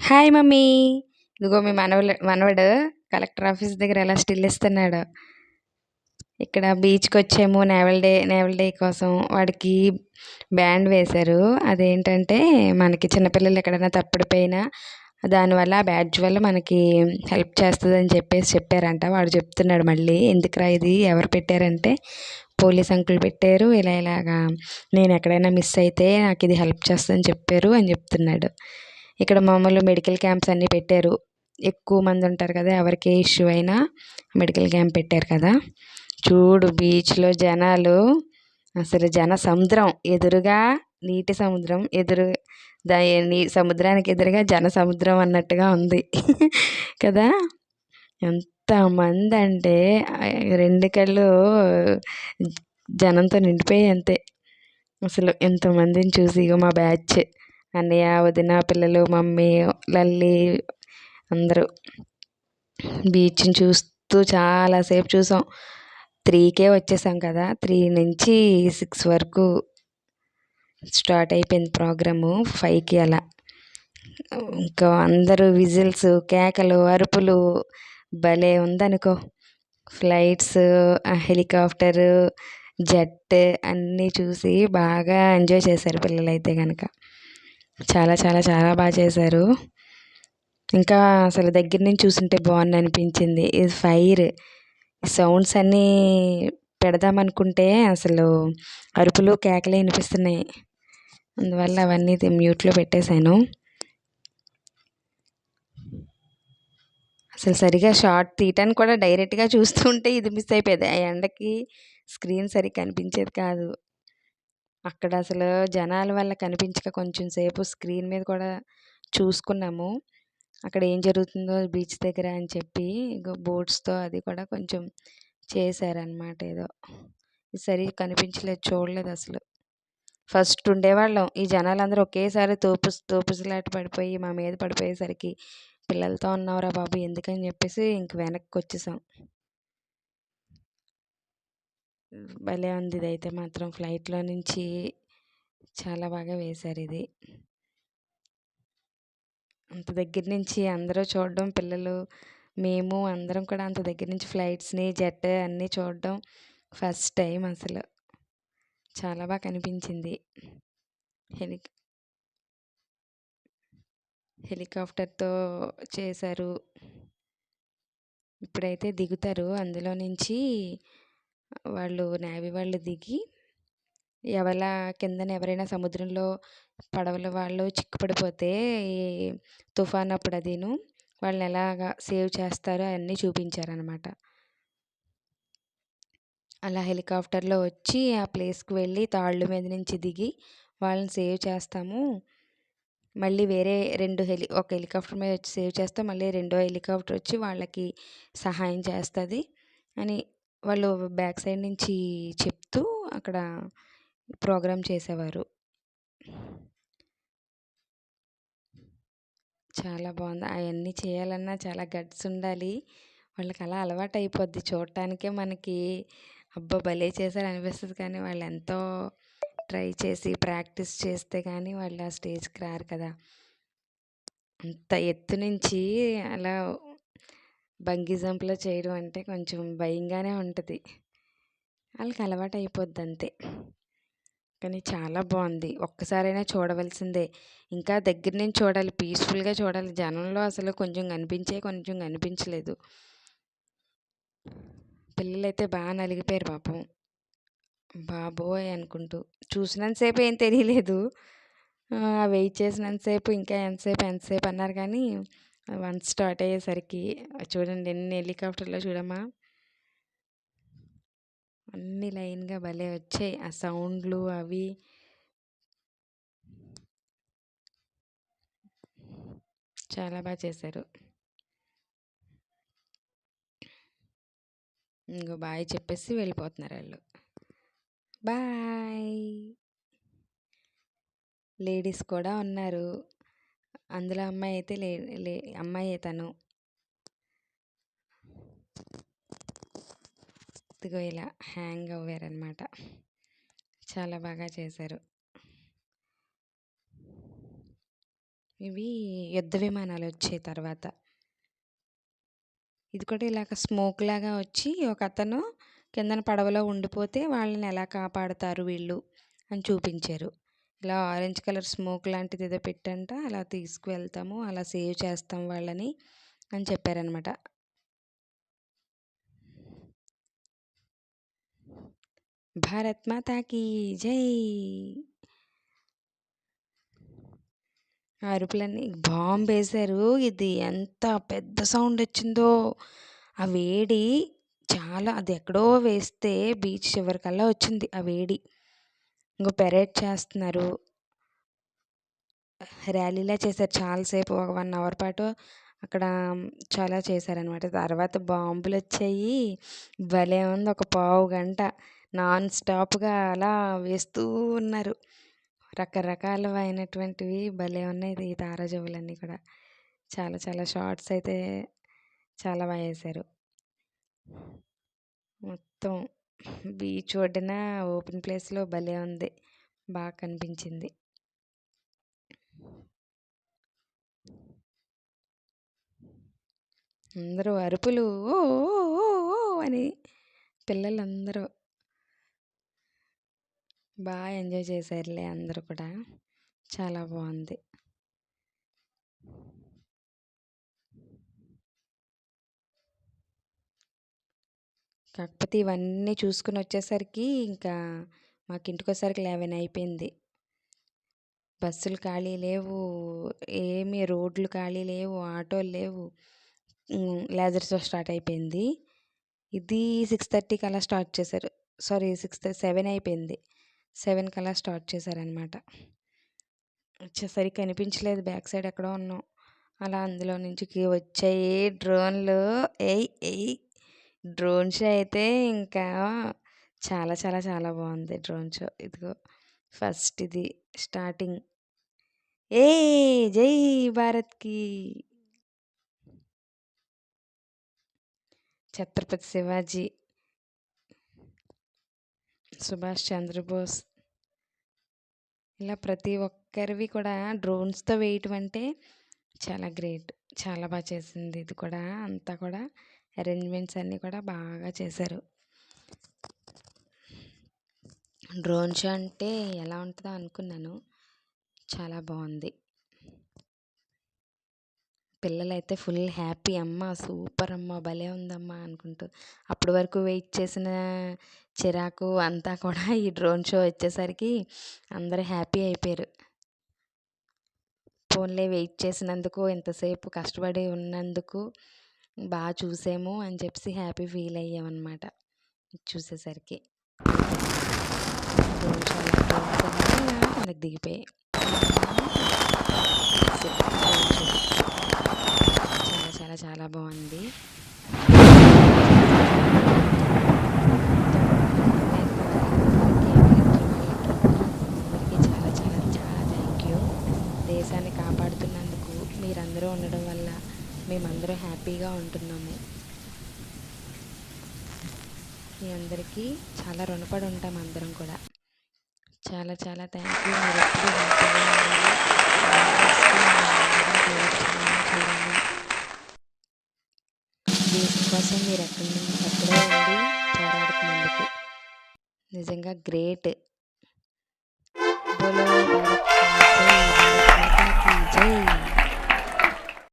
Hi mummy. ఇదిగో మీ మనవడు collector office దగ్గర ఎలా స్టిల్ ఇస్తున్నాడు. ఇక్కడ బీచ్కి వచ్చాము నేవల్ డే కోసం. వాడికి బ్యాండ్ వేశారు. అదేంటంటే మనకి చిన్నపిల్లలు ఎక్కడైనా తప్పిడిపోయినా దానివల్ల ఆ బ్యాడ్జ్ వల్ల మనకి హెల్ప్ చేస్తుందని చెప్పారంట. వాడు చెప్తున్నాడు మళ్ళీ, ఎందుకురా ఇది ఎవరు పెట్టారంటే పోలీస్ అంకుల్ పెట్టారు. ఇలాగా నేను ఎక్కడైనా మిస్ అయితే నాకు ఇది హెల్ప్ చేస్తుందని చెప్పారు అని చెప్తున్నాడు. ఇక్కడ మామూలు మెడికల్ క్యాంప్స్ అన్నీ పెట్టారు. ఎక్కువ మంది ఉంటారు కదా, ఎవరికి ఏ ఇష్యూ అయినా మెడికల్ క్యాంప్ పెట్టారు కదా. చూడు బీచ్లో జనాలు, అసలు జన సముద్రం ఎదురుగా, నీటి సముద్రం ఎదురు, సముద్రానికి ఎదురుగా జన సముద్రం అన్నట్టుగా ఉంది కదా. ఎంతమంది అంటే రెండు కళ్ళు జనంతో నిండిపోయాయి అంతే. అసలు ఎంతమందిని చూసి, ఇగో మా బ్యాచ్ అన్నయ్య, వదిన, పిల్లలు, మమ్మీ, లల్లి అందరూ బీచ్ని చూస్తూ చాలాసేపు చూసాం. 3కే వచ్చేసాం కదా. 3 నుంచి 6 వరకు స్టార్ట్ అయిపోయింది ప్రోగ్రాము. 5కి అలా ఇంకా అందరూ విజిల్స్, కేకలు, అరుపులు భలే ఉందనుకో. ఫ్లైట్స్, హెలికాప్టరు, జెట్ అన్నీ చూసి బాగా ఎంజాయ్ చేశారు పిల్లలైతే కనుక. చాలా చాలా చాలా బాగా చేశారు. ఇంకా అసలు దగ్గర నుంచి చూస్తుంటే బాగుంది అనిపించింది. ఇది ఫైర్ సౌండ్స్ అన్నీ పెడదామనుకుంటే అసలు అరుపులు, కేకలే వినిపిస్తున్నాయి. అందువల్ల అవన్నీ మ్యూట్లో పెట్టేశాను. అసలు సరిగా షార్ట్ తీయటానికి కూడా డైరెక్ట్గా చూస్తుంటే ఇది మిస్ అయిపోయేది. ఆ ఎండకి స్క్రీన్ సరిగ్గా కనిపించేది కాదు. అక్కడ అసలు జనాల వల్ల కనిపించక కొంచెం సేపు స్క్రీన్ మీద కూడా చూసుకున్నాము. అక్కడ ఏం జరుగుతుందో బీచ్ దగ్గర అని చెప్పి బోట్స్తో అది కూడా కొంచెం చేశారనమాట. ఏదో సరిగ్గా కనిపించలేదు, చూడలేదు అసలు. ఫస్ట్ ఉండేవాళ్ళం, ఈ జనాలందరూ ఒకేసారి తోపుసలాట పడిపోయి మా మీద పడిపోయేసరికి పిల్లలతో ఉన్నావురా బాబు ఎందుకని చెప్పేసి ఇంక వెనక్కి వచ్చేసాం. భలే ఉంది ఇదైతే మాత్రం. ఫ్లైట్లో నుంచి చాలా బాగా వేశారు ఇది. అంత దగ్గర నుంచి అందరూ చూడడం, పిల్లలు, మేము అందరం కూడా అంత దగ్గర నుంచి ఫ్లైట్స్ని, జెట్ అన్నీ చూడడం ఫస్ట్ టైం అసలు. చాలా బాగా కనిపించింది. హెలికాప్టర్తో చేశారు. ఇప్పుడైతే దిగుతారు అందులో నుంచి. నేవీ వాళ్ళు దిగి కిందన ఎవరైనా సముద్రంలో పడవల వాళ్ళు చిక్కుపడిపోతే ఈ తుఫాన్ అప్పుడు అదిను వాళ్ళని ఎలాగా సేవ్ చేస్తారో అవన్నీ చూపించారనమాట. అలా హెలికాప్టర్లో వచ్చి ఆ ప్లేస్కి వెళ్ళి తాళ్ళ మీద నుంచి దిగి వాళ్ళని సేవ్ చేస్తాము. మళ్ళీ వేరే ఒక హెలికాప్టర్ మీద వచ్చి సేవ్ చేస్తాం, మళ్ళీ రెండో హెలికాప్టర్ వచ్చి వాళ్ళకి సహాయం చేస్తుంది అని వాళ్ళు బ్యాక్ సైడ్ నుంచి చెప్తూ అక్కడ ప్రోగ్రామ్ చేసేవారు. చాలా బాగుంది. అవన్నీ చేయాలన్నా చాలా గట్స్ ఉండాలి. వాళ్ళకి అలా అలవాటు అయిపోద్ది. చూడటానికే మనకి అబ్బా భలే చేశారు అనిపిస్తుంది, కానీ వాళ్ళు ఎంతో ట్రై చేసి ప్రాక్టీస్ చేస్తే కానీ వాళ్ళు ఆ స్టేజ్కి రారు కదా. అంత ఎత్తు నుంచి అలా బంగీ జంప్లో చేయడం అంటే కొంచెం భయంగానే ఉంటుంది. వాళ్ళకి అలవాటు అయిపోద్ది అంతే. కానీ చాలా బాగుంది, ఒక్కసారైనా చూడవలసిందే. ఇంకా దగ్గర నుంచి చూడాలి, పీస్ఫుల్గా చూడాలి. జనంలో అసలు కొంచెం కొంచెం కనిపించలేదు. పిల్లలైతే బాగా నలిగిపోయారు పాపం, బాబోయ్ అనుకుంటూ. చూసినంతసేపు ఏం తెలియలేదు, వెయిట్ చేసినంతసేపు ఇంకా ఎంతసేపు అన్నారు. కానీ వన్స్ స్టార్ట్ అయ్యేసరికి చూడండి ఎన్ని హెలికాప్టర్లో చూడమ్మా, అన్ని లైన్గా భలే వచ్చాయి ఆ సౌండ్లు అవి. చాలా బాగా చేశారు. ఇంకో బాయ్ చెప్పేసి వెళ్ళిపోతున్నారు వాళ్ళు. బాయ్. లేడీస్ కూడా ఉన్నారు అందులో. అమ్మాయి అయితే అమ్మాయి తను ఇదిగో ఇలా హ్యాంగ్ అవ్వారనమాట. చాలా బాగా చేశారు. ఇవి యుద్ధ విమానాలు వచ్చాయి తర్వాత. ఇది కూడా ఇలాగ స్మోక్ లాగా వచ్చి ఒకతను కిందన పడవలో ఉండిపోతే వాళ్ళని ఎలా కాపాడతారు వీళ్ళు అని చూపించారు. ఇలా ఆరెంజ్ కలర్ స్మోక్ లాంటిది ఏదో పెట్టంట అలా తీసుకువెళ్తాము, అలా సేవ్ చేస్తాం వాళ్ళని అని చెప్పారనమాట. భారత్ మాతాకి జై. ఆ అరుపులన్నీ బాంబు వేశారు. ఇది ఎంత పెద్ద సౌండ్ వచ్చిందో. ఆ వేడి చాలా, అది ఎక్కడో వేస్తే బీచ్ చివరికల్లా వచ్చింది ఆ వేడి. ఇంకో పెరేడ్ చేస్తున్నారు, ర్యాలీలా చేశారు చాలాసేపు, ఒక 1 అవర్ పాటు అక్కడ చాలా చేశారనమాట. తర్వాత బాంబులు వచ్చాయి, భలే ఉంది. ఒక పావు గంట నాన్ స్టాప్గా అలా వేస్తూ ఉన్నారు. రకరకాలమైనటువంటివి భలే ఉన్నాయి. ఈ తారాజువ్వులన్నీ కూడా చాలా చాలా షార్ట్స్ అయితే చాలా బాగా వేశారు. మొత్తం బీచ్ ఒడ్డున ఓపెన్ ప్లేస్లో భలే ఉంది, బాగా కనిపించింది. అందరూ అరుపులు ఓ ఓ ఓ ఓ అని, పిల్లలందరూ బాగా ఎంజాయ్ చేశారులే అందరూ కూడా. చాలా బాగుంది. కాకపోతే ఇవన్నీ చూసుకుని వచ్చేసరికి ఇంకా మాకు ఇంటికి వచ్చేసరికి 11 అయిపోయింది. బస్సులు ఖాళీ లేవు, ఏమీ రోడ్లు ఖాళీ లేవు, ఆటోలు లేవు. లేజర్ షో స్టార్ట్ అయిపోయింది. ఇది 6:30కి అలా స్టార్ట్ చేశారు. సారీ 7 అయిపోయింది. 7కి అలా స్టార్ట్ చేశారనమాట. వచ్చేసరికి కనిపించలేదు, బ్యాక్ సైడ్ ఎక్కడో ఉన్నాం. అలా అందులో నుంచి వచ్చాయి డ్రోన్లు. ఎయ్ ఎయ్ డ్రోన్ షో అయితే ఇంకా చాలా చాలా చాలా బాగుంది డ్రోన్ షో. ఇదిగో ఫస్ట్ ఇది స్టార్టింగ్. ఏ జై భారత్కి. ఛత్రపతి శివాజీ, సుభాష్ చంద్రబోస్, ఇలా ప్రతి ఒక్కరివి కూడా డ్రోన్స్తో వేయటం అంటే చాలా గ్రేట్. చాలా బాగా చేసింది ఇది కూడా. అంతా కూడా అరేంజ్మెంట్స్ అన్నీ కూడా బాగా చేశారు. డ్రోన్ షో అంటే ఎలా ఉంటుందో అనుకున్నాను, చాలా బాగుంది. పిల్లలైతే ఫుల్ హ్యాపీ, అమ్మ సూపర్ అమ్మ భలే ఉందమ్మా అనుకుంటూ. అప్పటి వరకు వెయిట్ చేసిన చిరాకు అంతా కూడా ఈ డ్రోన్ షో వచ్చేసరికి అందరూ హ్యాపీ అయిపోయారు. ఫోన్లే వెయిట్ చేసినందుకు, ఎంతసేపు కష్టపడి ఉన్నందుకు బాగా చూసాము అని చెప్పి హ్యాపీ ఫీల్ అయ్యామన్నమాట చూసేసరికి. డ్రోన్ షో మనకు దిగిపోయాయి. చాలా చాలా చాలా బాగుంది. అందరికీ చాలా చాలా చాలా థ్యాంక్ యూ. దేశాన్ని కాపాడుతున్నందుకు మీరందరూ ఉండడం వల్ల మేమందరూ హ్యాపీగా ఉంటున్నాము. మీ అందరికీ చాలా రుణపడి ఉంటాం అందరం కూడా. చాలా చాలా థ్యాంక్ యూ. మీరు ఎప్పుడు హ్యాపీగా ఉండాలి, దేశం కోసం మీరు ఎక్కడో ఉండి పోరాడుతున్నందుకు నిజంగా గ్రేట్. బోలో భారత్ మాతాకి జై.